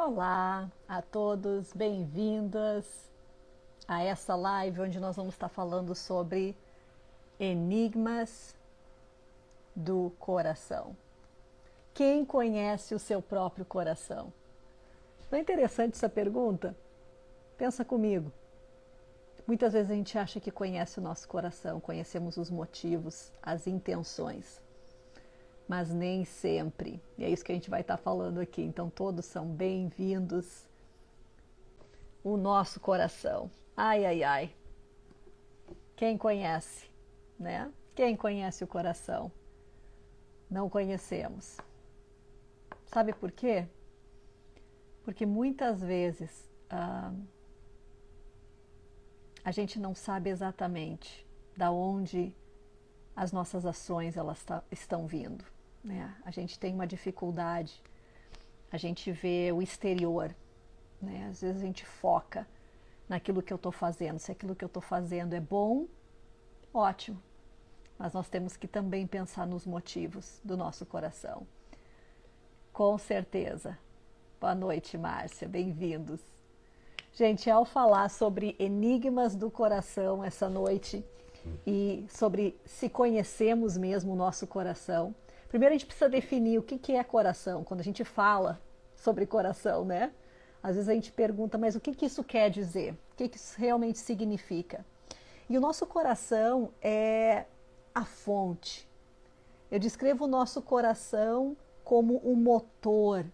Olá a todos, bem-vindas a essa live onde nós vamos estar falando sobre enigmas do coração. Quem conhece o seu próprio coração? Não é interessante essa pergunta? Pensa comigo. Muitas vezes a gente acha que conhece o nosso coração, conhecemos os motivos, as intenções, mas nem sempre. E é isso que a gente vai estar falando aqui. Então todos são bem-vindos. O nosso coração. Ai, ai, ai. Quem conhece, né? Quem conhece o coração? Não conhecemos. Sabe por quê? Porque muitas vezes a gente não sabe exatamente da onde as nossas ações estão vindo, né? A gente tem uma dificuldade, a gente vê o exterior, né? Às vezes a gente foca naquilo que eu estou fazendo. Se aquilo que eu estou fazendo é bom, ótimo. Mas nós temos que também pensar nos motivos do nosso coração. Com certeza. Boa noite, Márcia. Bem-vindos. Gente, ao falar sobre enigmas do coração essa noite e sobre se conhecemos mesmo o nosso coração, primeiro a gente precisa definir o que é coração. Quando a gente fala sobre coração, né? Às vezes a gente pergunta, mas o que isso quer dizer? O que isso realmente significa? E o nosso coração é a fonte. Eu descrevo o nosso coração como um motor.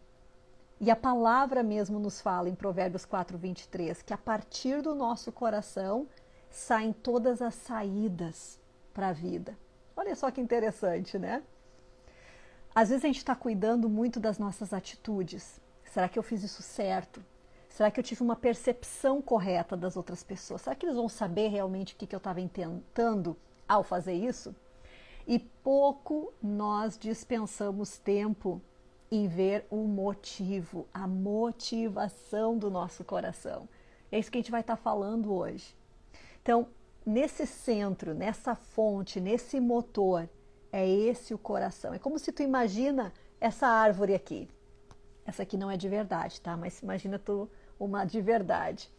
E a palavra mesmo nos fala em Provérbios 4:23, que a partir do nosso coração saem todas as saídas para a vida. Olha só que interessante, né? Às vezes a gente está cuidando muito das nossas atitudes. Será que eu fiz isso certo? Será que eu tive uma percepção correta das outras pessoas? Será que eles vão saber realmente o que eu estava intentando ao fazer isso? E pouco nós dispensamos tempo em ver o motivo, a motivação do nosso coração. É isso que a gente vai estar falando hoje. Então, nesse centro, nessa fonte, nesse motor, é esse o coração. É como se tu imagina essa árvore aqui. Essa aqui não é de verdade, tá? Mas imagina tu uma de verdade.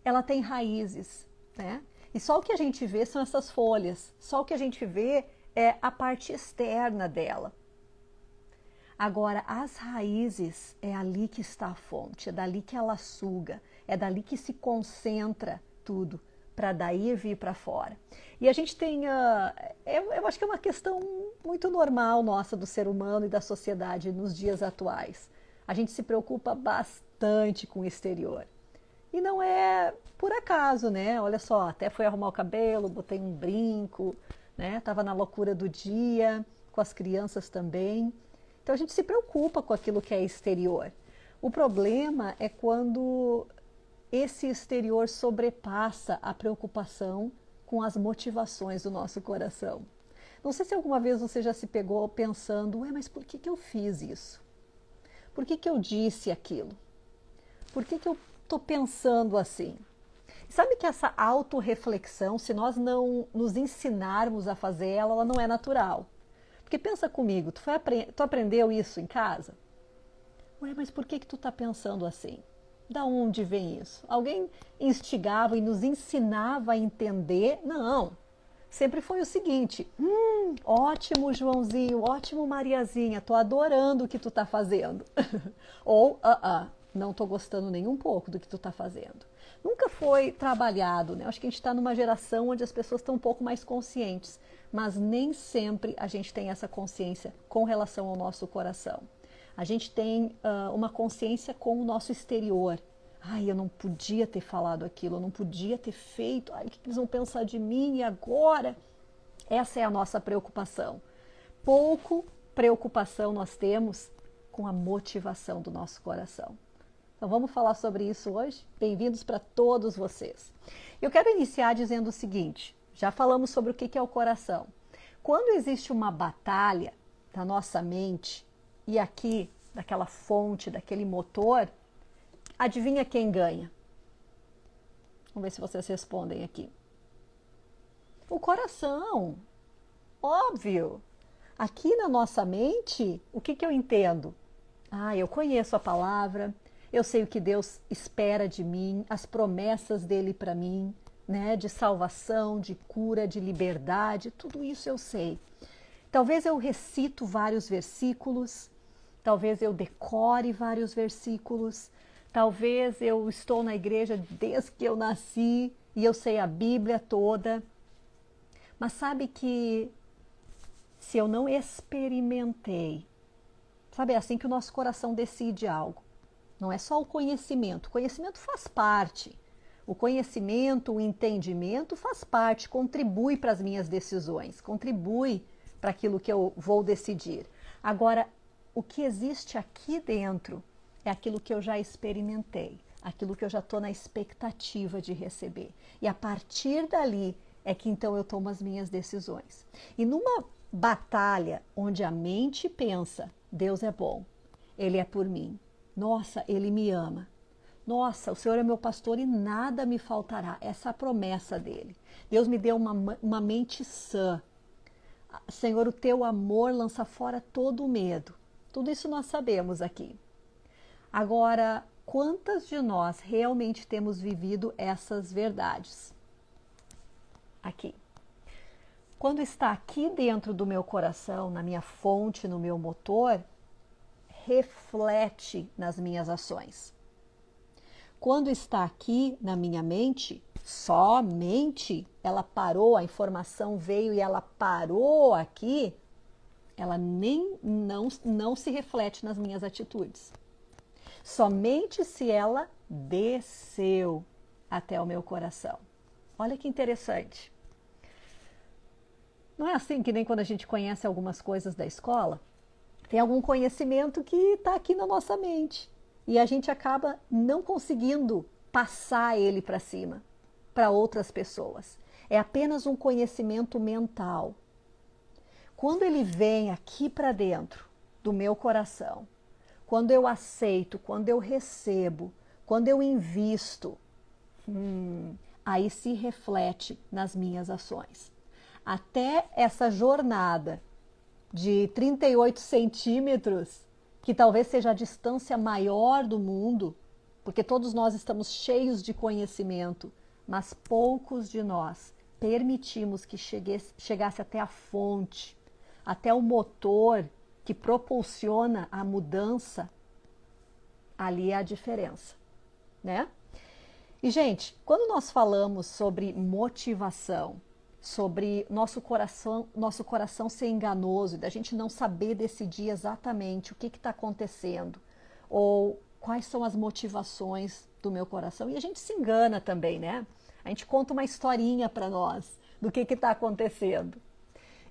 Ela tem raízes, né? E só o que a gente vê são essas folhas. Só o que a gente vê é a parte externa dela. Agora, as raízes, é ali que está a fonte, é dali que ela suga, é dali que se concentra tudo, para daí vir para fora. E a gente tem, eu acho que é uma questão muito normal nossa do ser humano e da sociedade nos dias atuais. A gente se preocupa bastante com o exterior. E não é por acaso, né? Olha só, até fui arrumar o cabelo, botei um brinco, né? Tava na loucura do dia, com as crianças também. Então a gente se preocupa com aquilo que é exterior. O problema é quando esse exterior sobrepassa a preocupação com as motivações do nosso coração. Não sei se alguma vez você já se pegou pensando, mas por que eu fiz isso? Por que eu disse aquilo? Por que eu estou pensando assim? Sabe que essa autorreflexão, se nós não nos ensinarmos a fazer ela, ela não é natural. Porque pensa comigo, tu aprendeu isso em casa? Mas por que tu está pensando assim? Da onde vem isso? Alguém instigava e nos ensinava a entender? Não. Sempre foi o seguinte, ótimo Joãozinho, ótimo Mariazinha, tô adorando o que tu tá fazendo. Ou, não tô gostando nem um pouco do que tu tá fazendo. Nunca foi trabalhado, né? Acho que a gente está numa geração onde as pessoas estão um pouco mais conscientes, mas nem sempre a gente tem essa consciência com relação ao nosso coração. A gente tem uma consciência com o nosso exterior. Eu não podia ter falado aquilo, eu não podia ter feito, o que eles vão pensar de mim e agora? Essa é a nossa preocupação. Pouco preocupação nós temos com a motivação do nosso coração. Então vamos falar sobre isso hoje? Bem-vindos para todos vocês. Eu quero iniciar dizendo o seguinte, já falamos sobre o que é o coração. Quando existe uma batalha da nossa mente e aqui, daquela fonte, daquele motor, adivinha quem ganha? Vamos ver se vocês respondem aqui. O coração, óbvio. Aqui na nossa mente, o que eu entendo? Eu conheço a palavra, eu sei o que Deus espera de mim, as promessas dele para mim, né, de salvação, de cura, de liberdade, tudo isso eu sei. Talvez eu recito vários versículos, talvez eu decore vários versículos, talvez eu estou na igreja desde que eu nasci e eu sei a Bíblia toda. Mas sabe que se eu não experimentei, sabe, é assim que o nosso coração decide algo. Não é só o conhecimento faz parte. O conhecimento, o entendimento faz parte, contribui para as minhas decisões, contribui para aquilo que eu vou decidir. Agora, o que existe aqui dentro é aquilo que eu já experimentei, aquilo que eu já estou na expectativa de receber. E a partir dali é que então eu tomo as minhas decisões. E numa batalha onde a mente pensa, Deus é bom, Ele é por mim, nossa, Ele me ama, nossa, o Senhor é meu pastor e nada me faltará. Essa é a promessa dele. Deus me deu uma mente sã. Senhor, o teu amor lança fora todo o medo. Tudo isso nós sabemos aqui. Agora, quantas de nós realmente temos vivido essas verdades? Aqui. Quando está aqui dentro do meu coração, na minha fonte, no meu motor, reflete nas minhas ações. Quando está aqui na minha mente, somente ela parou, a informação veio e ela parou aqui, ela não se reflete nas minhas atitudes. Somente se ela desceu até o meu coração. Olha que interessante. Não é assim que nem quando a gente conhece algumas coisas da escola? Tem algum conhecimento que está aqui na nossa mente. E a gente acaba não conseguindo passar ele para cima, para outras pessoas. É apenas um conhecimento mental. Quando ele vem aqui para dentro do meu coração, quando eu aceito, quando eu recebo, quando eu invisto, aí se reflete nas minhas ações. Até essa jornada de 38 centímetros, que talvez seja a distância maior do mundo, porque todos nós estamos cheios de conhecimento, mas poucos de nós permitimos que chegasse até a fonte, até o motor que propulsiona a mudança. Ali é a diferença, né? E, gente, quando nós falamos sobre motivação, sobre nosso coração ser enganoso, da gente não saber decidir exatamente o que está acontecendo, ou quais são as motivações do meu coração, e a gente se engana também, né? A gente conta uma historinha para nós do que está acontecendo.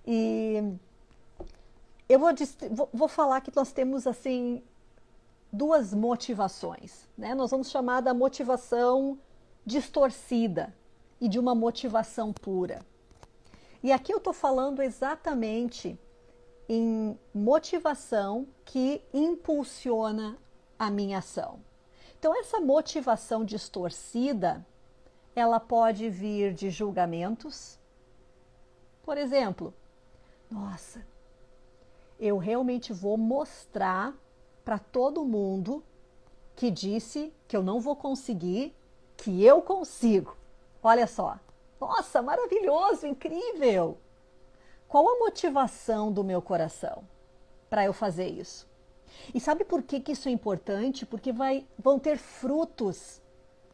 E eu vou falar que nós temos, assim, duas motivações, né? Nós vamos chamar da motivação distorcida e de uma motivação pura. E aqui eu estou falando exatamente em motivação que impulsiona a minha ação. Então, essa motivação distorcida, ela pode vir de julgamentos. Por exemplo, nossa, eu realmente vou mostrar para todo mundo que disse que eu não vou conseguir, que eu consigo. Olha só. Nossa, maravilhoso, incrível! Qual a motivação do meu coração para eu fazer isso? E sabe por que isso é importante? Porque vão ter frutos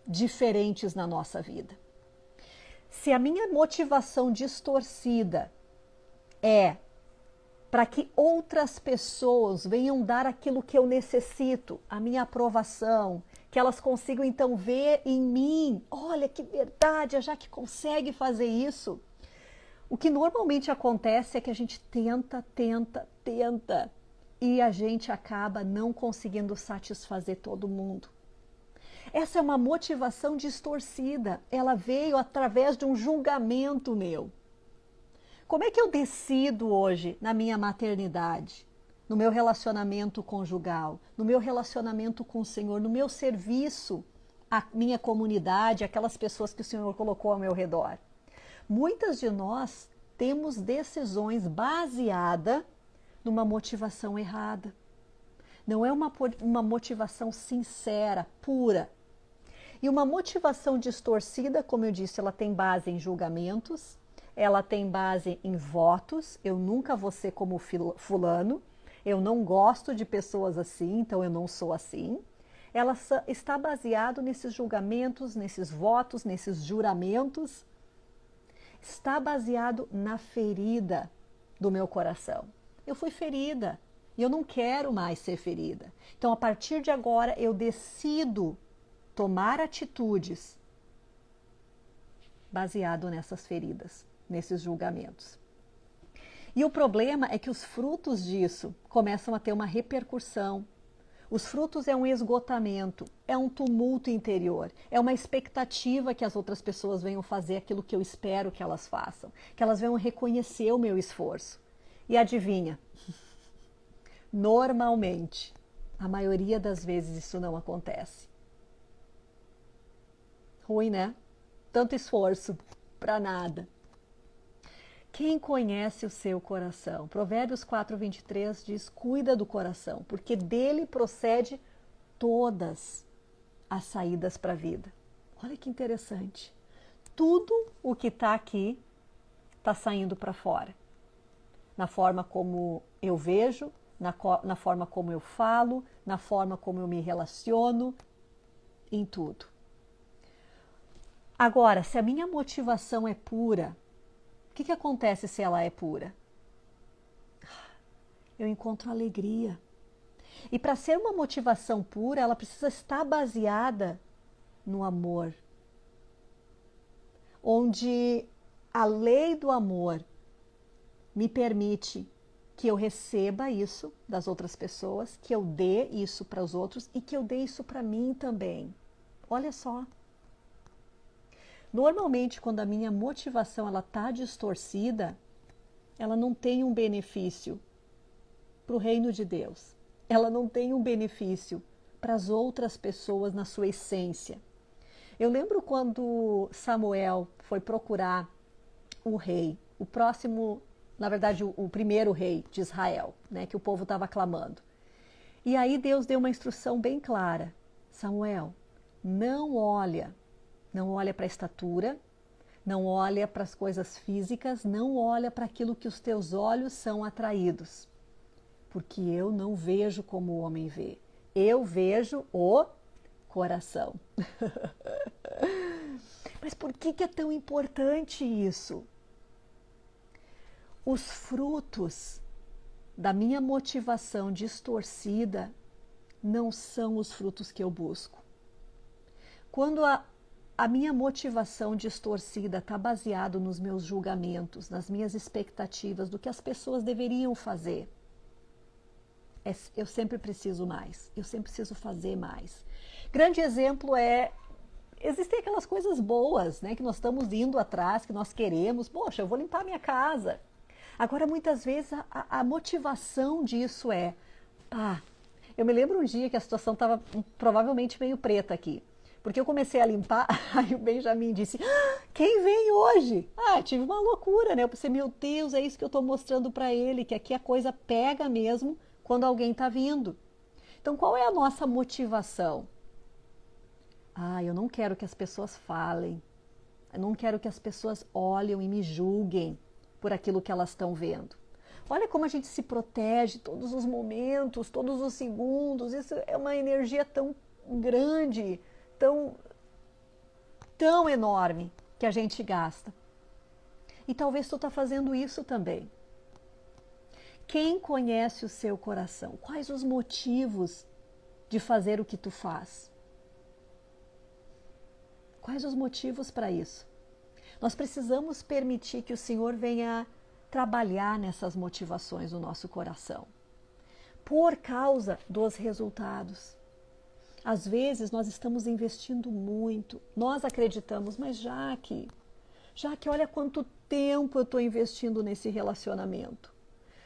diferentes na nossa vida. Se a minha motivação distorcida é para que outras pessoas venham dar aquilo que eu necessito, a minha aprovação, que elas consigam então ver em mim, olha que verdade, a Jaque consegue fazer isso. O que normalmente acontece é que a gente tenta, e a gente acaba não conseguindo satisfazer todo mundo. Essa é uma motivação distorcida, ela veio através de um julgamento meu. Como é que eu decido hoje na minha maternidade, no meu relacionamento conjugal, no meu relacionamento com o Senhor, no meu serviço à minha comunidade, aquelas pessoas que o Senhor colocou ao meu redor? Muitas de nós temos decisões baseadas numa motivação errada. Não é uma motivação sincera, pura. E uma motivação distorcida, como eu disse, ela tem base em julgamentos, ela tem base em votos. Eu nunca vou ser como fulano, eu não gosto de pessoas assim, então eu não sou assim. Ela está baseada nesses julgamentos, nesses votos, nesses juramentos. Está baseado na ferida do meu coração. Eu fui ferida e eu não quero mais ser ferida. Então, a partir de agora, eu decido tomar atitudes baseado nessas feridas, nesses julgamentos. E o problema é que os frutos disso começam a ter uma repercussão. Os frutos é um esgotamento, é um tumulto interior, é uma expectativa que as outras pessoas venham fazer aquilo que eu espero que elas façam, que elas venham reconhecer o meu esforço. E adivinha? Normalmente, a maioria das vezes isso não acontece. Ruim, né? Tanto esforço para nada. Quem conhece o seu coração? Provérbios 4:23 diz: cuida do coração, porque dele procede todas as saídas para a vida. Olha que interessante. Tudo o que está aqui está saindo para fora. Na forma como eu vejo, na forma como eu falo, na forma como eu me relaciono, em tudo. Agora, se a minha motivação é pura, o que acontece se ela é pura? Eu encontro alegria. E para ser uma motivação pura, ela precisa estar baseada no amor. Onde a lei do amor me permite que eu receba isso das outras pessoas, que eu dê isso para os outros e que eu dê isso para mim também. Olha só. Normalmente, quando a minha motivação está distorcida, ela não tem um benefício para o reino de Deus. Ela não tem um benefício para as outras pessoas na sua essência. Eu lembro quando Samuel foi procurar o rei, o próximo, na verdade, o primeiro rei de Israel, né, que o povo estava clamando. E aí Deus deu uma instrução bem clara. Samuel, não olha para a estatura, não olha para as coisas físicas, não olha para aquilo que os teus olhos são atraídos. Porque eu não vejo como o homem vê. Eu vejo o coração. Mas por que é tão importante isso? Os frutos da minha motivação distorcida não são os frutos que eu busco. Quando a minha motivação distorcida está baseada nos meus julgamentos, nas minhas expectativas do que as pessoas deveriam fazer, eu sempre preciso mais, eu sempre preciso fazer mais. Grande exemplo existem aquelas coisas boas, né, que nós estamos indo atrás, que nós queremos. Poxa, eu vou limpar a minha casa. Agora, muitas vezes, a motivação disso eu me lembro um dia que a situação estava provavelmente meio preta aqui. Porque eu comecei a limpar, aí o Benjamin disse, quem vem hoje? Tive uma loucura, né? Eu pensei, meu Deus, é isso que eu estou mostrando para ele, que aqui a coisa pega mesmo quando alguém está vindo. Então, qual é a nossa motivação? Eu não quero que as pessoas falem, eu não quero que as pessoas olhem e me julguem por aquilo que elas estão vendo. Olha como a gente se protege todos os momentos, todos os segundos, isso é uma energia tão grande, tão enorme que a gente gasta. E talvez tu está fazendo isso também. Quem conhece o seu coração? Quais os motivos de fazer o que tu faz? Quais os motivos para isso? Nós precisamos permitir que o Senhor venha trabalhar nessas motivações no nosso coração. Por causa dos resultados. Às vezes nós estamos investindo muito, nós acreditamos, mas Jaque, olha quanto tempo eu estou investindo nesse relacionamento.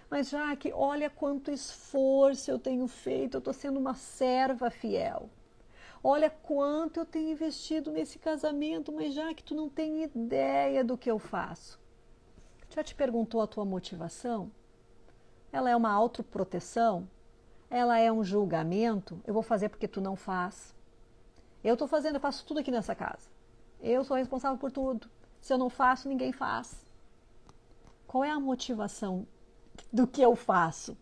Mas Jaque, olha quanto esforço eu tenho feito, eu estou sendo uma serva fiel. Olha quanto eu tenho investido nesse casamento, mas Jaque, tu não tem ideia do que eu faço. Já te perguntou a tua motivação? Ela é uma autoproteção? ela é um julgamento, eu vou fazer porque tu não faz. Eu estou fazendo, eu faço tudo aqui nessa casa. Eu sou responsável por tudo. Se eu não faço, ninguém faz. Qual é a motivação do que eu faço?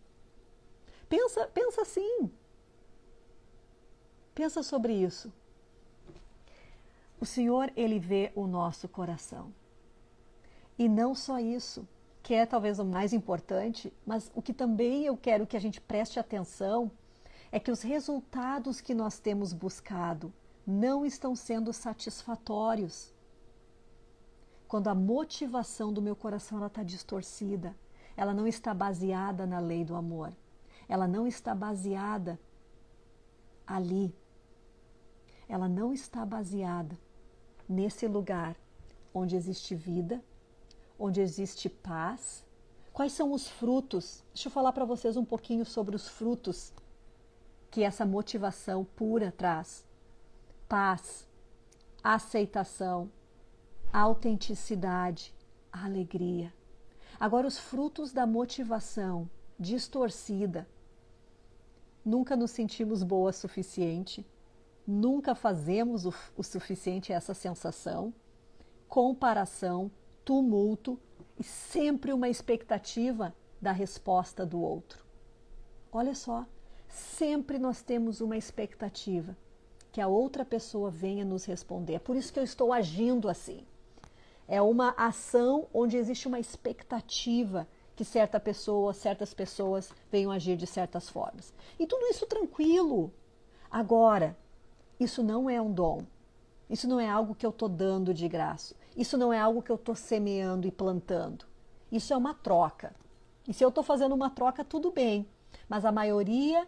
Pensa assim. Pensa sobre isso. O Senhor, Ele vê o nosso coração. E não só isso, que é talvez o mais importante, mas o que também eu quero que a gente preste atenção é que os resultados que nós temos buscado não estão sendo satisfatórios. Quando a motivação do meu coração está distorcida, ela não está baseada na lei do amor, ela não está baseada ali, ela não está baseada nesse lugar onde existe vida, onde existe paz. Quais são os frutos? Deixa eu falar para vocês um pouquinho sobre os frutos que essa motivação pura traz. Paz, aceitação, autenticidade, alegria. Agora, os frutos da motivação distorcida. Nunca nos sentimos boa o suficiente, nunca fazemos o suficiente essa sensação, comparação, tumulto e sempre uma expectativa da resposta do outro. Olha só, sempre nós temos uma expectativa que a outra pessoa venha nos responder. É por isso que eu estou agindo assim. É uma ação onde existe uma expectativa que certas pessoas venham agir de certas formas. E tudo isso tranquilo. Agora, isso não é um dom. Isso não é algo que eu estou dando de graça. Isso não é algo que eu estou semeando e plantando. Isso é uma troca. E se eu estou fazendo uma troca, tudo bem. Mas a maioria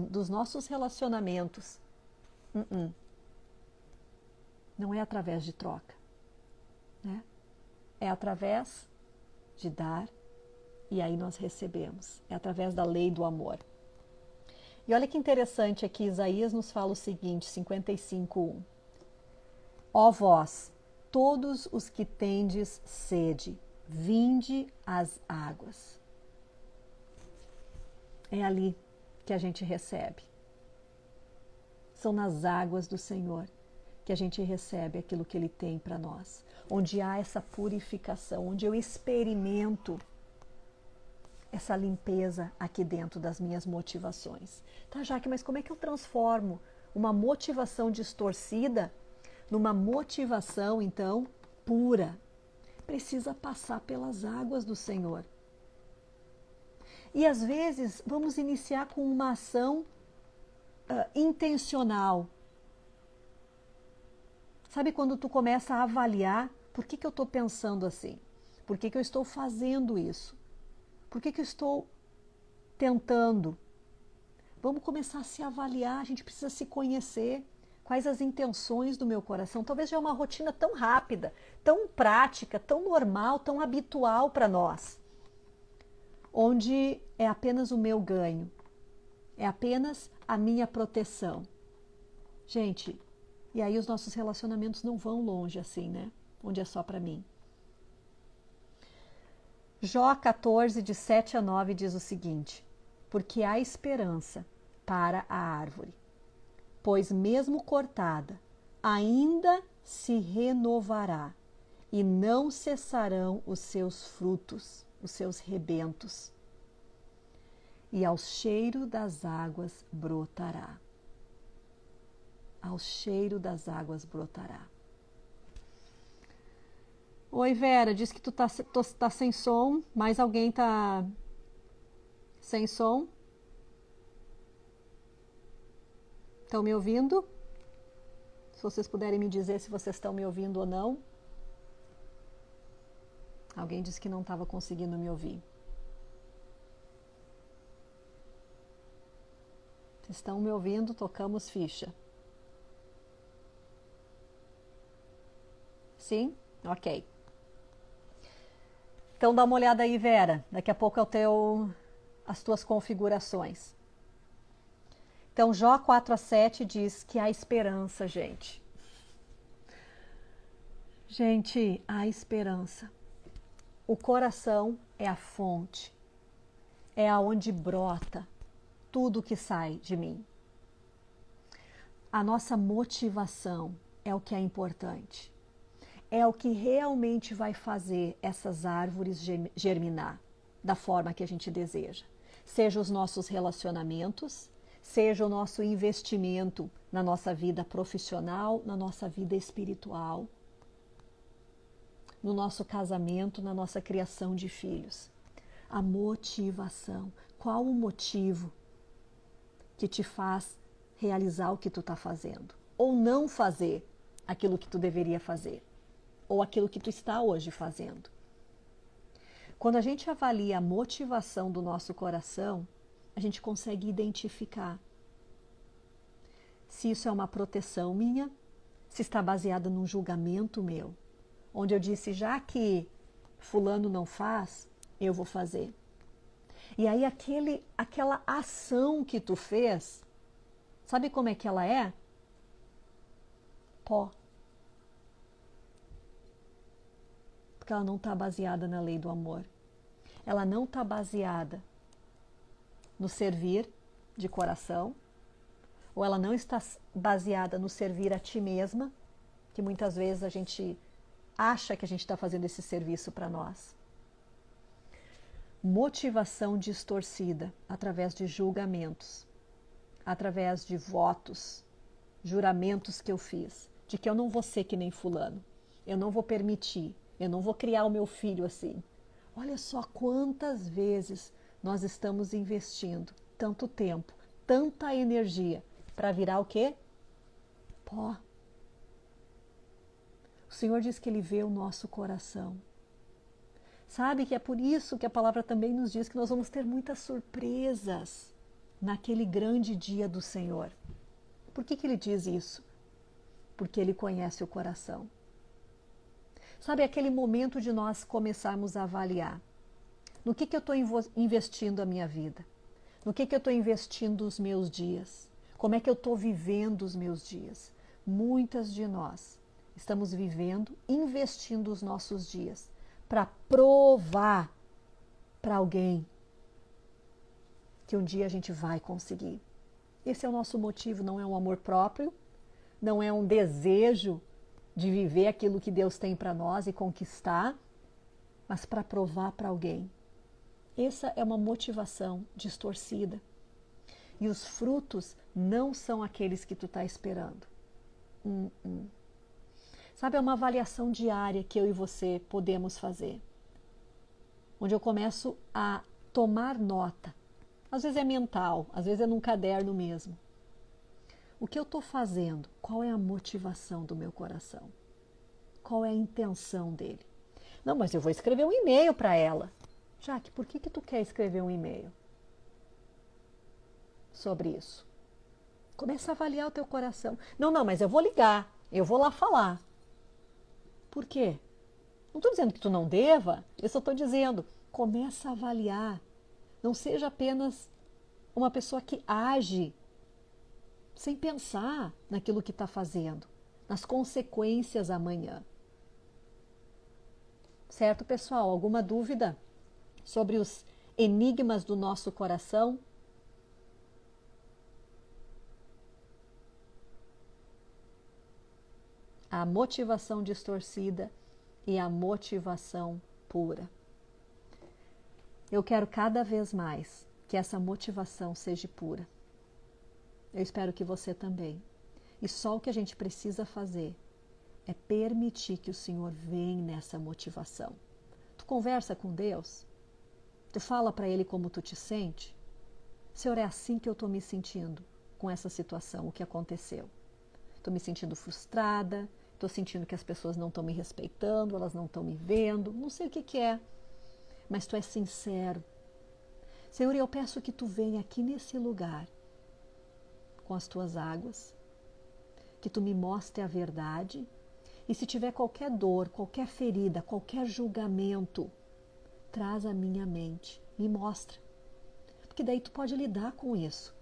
dos nossos relacionamentos não é através de troca. Né? É através de dar e aí nós recebemos. É através da lei do amor. E olha que interessante aqui, Isaías nos fala o seguinte, 55:1. Ó vós, todos os que tendes sede, vinde às águas. É ali que a gente recebe. São nas águas do Senhor que a gente recebe aquilo que Ele tem para nós. Onde há essa purificação, onde eu experimento essa limpeza aqui dentro das minhas motivações. Tá, Jaque, mas como é que eu transformo uma motivação distorcida numa motivação, então, pura? Precisa passar pelas águas do Senhor. E às vezes vamos iniciar com uma ação intencional. Sabe quando tu começa a avaliar por que eu estou pensando assim? Por que eu estou fazendo isso? Por que eu estou tentando? Vamos começar a se avaliar, a gente precisa se conhecer. Quais as intenções do meu coração? Talvez já é uma rotina tão rápida, tão prática, tão normal, tão habitual para nós. Onde é apenas o meu ganho. É apenas a minha proteção. Gente, e aí os nossos relacionamentos não vão longe assim, né? Onde é só para mim. Jó 14, de 7-9 diz o seguinte: porque há esperança para a árvore, pois mesmo cortada, ainda se renovará, e não cessarão os seus frutos, os seus rebentos, e ao cheiro das águas brotará. Ao cheiro das águas brotará. Oi, Vera, diz que tu tá sem som, mais alguém tá sem som? Estão me ouvindo? Se vocês puderem me dizer se vocês estão me ouvindo ou não. Alguém disse que não estava conseguindo me ouvir. Se estão me ouvindo, tocamos ficha. Sim? Ok. Então dá uma olhada aí, Vera. Daqui a pouco as tuas configurações. Então Jó 4:7 diz que há esperança, gente. Gente, há esperança. O coração é a fonte. É aonde brota tudo que sai de mim. A nossa motivação é o que é importante. É o que realmente vai fazer essas árvores germinar da forma que a gente deseja. Seja os nossos relacionamentos, seja o nosso investimento na nossa vida profissional, na nossa vida espiritual, no nosso casamento, na nossa criação de filhos. A motivação. Qual o motivo que te faz realizar o que tu está fazendo? Ou não fazer aquilo que tu deveria fazer? Ou aquilo que tu está hoje fazendo? Quando a gente avalia a motivação do nosso coração, a gente consegue identificar se isso é uma proteção minha, se está baseada num julgamento meu, onde eu disse, já que fulano não faz, eu vou fazer. E aí aquela ação que tu fez, sabe como é que ela é? Pó. Porque ela não está baseada na lei do amor. Ela não está baseada no servir de coração, ou ela não está baseada no servir a ti mesma, que muitas vezes a gente acha que a gente está fazendo esse serviço para nós. Motivação distorcida através de julgamentos, através de votos, juramentos que eu fiz, de que eu não vou ser que nem fulano, eu não vou permitir, eu não vou criar o meu filho assim. Olha só quantas vezes nós estamos investindo tanto tempo, tanta energia para virar o quê? Pó. O Senhor diz que Ele vê o nosso coração. Sabe que é por isso que a palavra também nos diz que nós vamos ter muitas surpresas naquele grande dia do Senhor. Por que Ele diz isso? Porque Ele conhece o coração. Sabe, aquele momento de nós começarmos a avaliar no que eu estou investindo a minha vida, no que eu estou investindo os meus dias, como é que eu estou vivendo os meus dias. Muitas de nós estamos vivendo, investindo os nossos dias para provar para alguém que um dia a gente vai conseguir. Esse é o nosso motivo, não é um amor próprio, não é um desejo de viver aquilo que Deus tem para nós e conquistar, mas para provar para alguém. Essa é uma motivação distorcida. E os frutos não são aqueles que tu está esperando. Sabe, é uma avaliação diária que eu e você podemos fazer. Onde eu começo a tomar nota. Às vezes é mental, às vezes é num caderno mesmo. O que eu estou fazendo? Qual é a motivação do meu coração? Qual é a intenção dele? Não, mas eu vou escrever um e-mail para ela. Jaque, por que tu quer escrever um e-mail sobre isso? Começa a avaliar o teu coração. Não, mas eu vou ligar, eu vou lá falar. Por quê? Não estou dizendo que tu não deva, eu só estou dizendo, começa a avaliar. Não seja apenas uma pessoa que age sem pensar naquilo que está fazendo, nas consequências amanhã. Certo, pessoal? Alguma dúvida sobre os enigmas do nosso coração? A motivação distorcida e a motivação pura. Eu quero cada vez mais que essa motivação seja pura. Eu espero que você também. E só o que a gente precisa fazer é permitir que o Senhor venha nessa motivação. Tu conversa com Deus? Tu fala para Ele como tu te sente? Senhor, é assim que eu estou me sentindo com essa situação, o que aconteceu. Estou me sentindo frustrada, estou sentindo que as pessoas não estão me respeitando, elas não estão me vendo, não sei o que é. Mas tu és sincero. Senhor, eu peço que tu venha aqui nesse lugar com as tuas águas, que tu me mostre a verdade e se tiver qualquer dor, qualquer ferida, qualquer julgamento, traz à minha mente, me mostra, porque daí tu pode lidar com isso,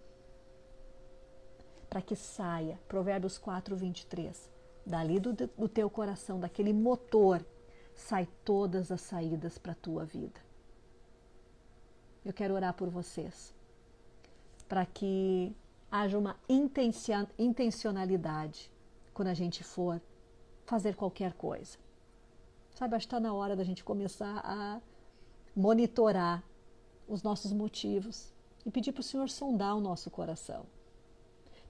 para que saia, Provérbios 4:23, dali do teu coração, daquele motor, sai todas as saídas para a tua vida. Eu quero orar por vocês. para que haja uma intencionalidade quando a gente for fazer qualquer coisa. Sabe, acho que está na hora da gente começar a monitorar os nossos motivos e pedir para o Senhor sondar o nosso coração.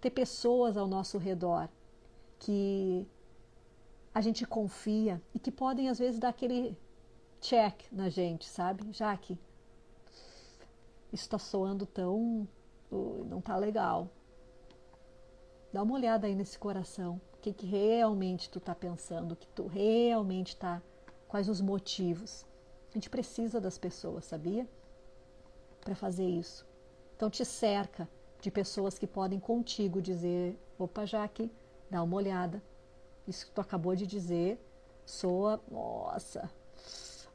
Ter pessoas ao nosso redor que a gente confia e que podem, às vezes, dar aquele check na gente, sabe? Jaque, isso está soando tão... não está legal. Dá uma olhada aí nesse coração. O que realmente tu está pensando, o que tu realmente está... Quais os motivos? A gente precisa das pessoas, sabia? Para fazer isso. Então te cerca de pessoas que podem contigo dizer: opa, Jaque, dá uma olhada. Isso que tu acabou de dizer soa, nossa,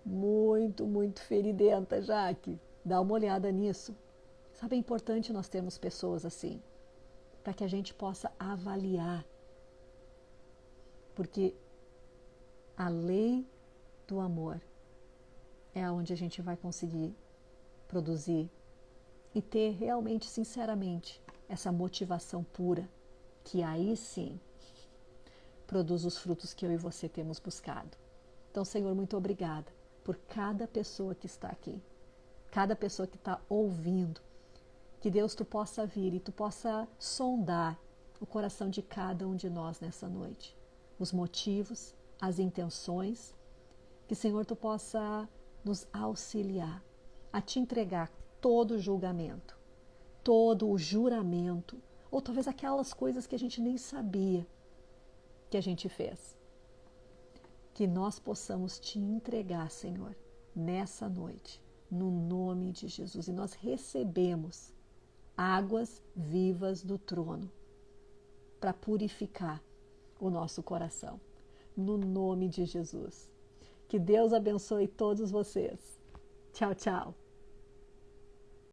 muito, muito feridenta, Jaque. Dá uma olhada nisso. Sabe, é importante nós termos pessoas assim, para que a gente possa avaliar. Porque a lei do amor é onde a gente vai conseguir produzir e ter realmente, sinceramente, essa motivação pura, que aí sim produz os frutos que eu e você temos buscado. Então, Senhor, muito obrigada por cada pessoa que está aqui, cada pessoa que está ouvindo. Que Deus, tu possa vir e tu possa sondar o coração de cada um de nós nessa noite. Os motivos, as intenções. Que, Senhor, tu possa nos auxiliar a te entregar todo o julgamento, todo o juramento, ou talvez aquelas coisas que a gente nem sabia que a gente fez. Que nós possamos te entregar, Senhor, nessa noite, no nome de Jesus. E nós recebemos águas vivas do trono para purificar o nosso coração, no nome de Jesus. Que Deus abençoe todos vocês. Tchau, tchau.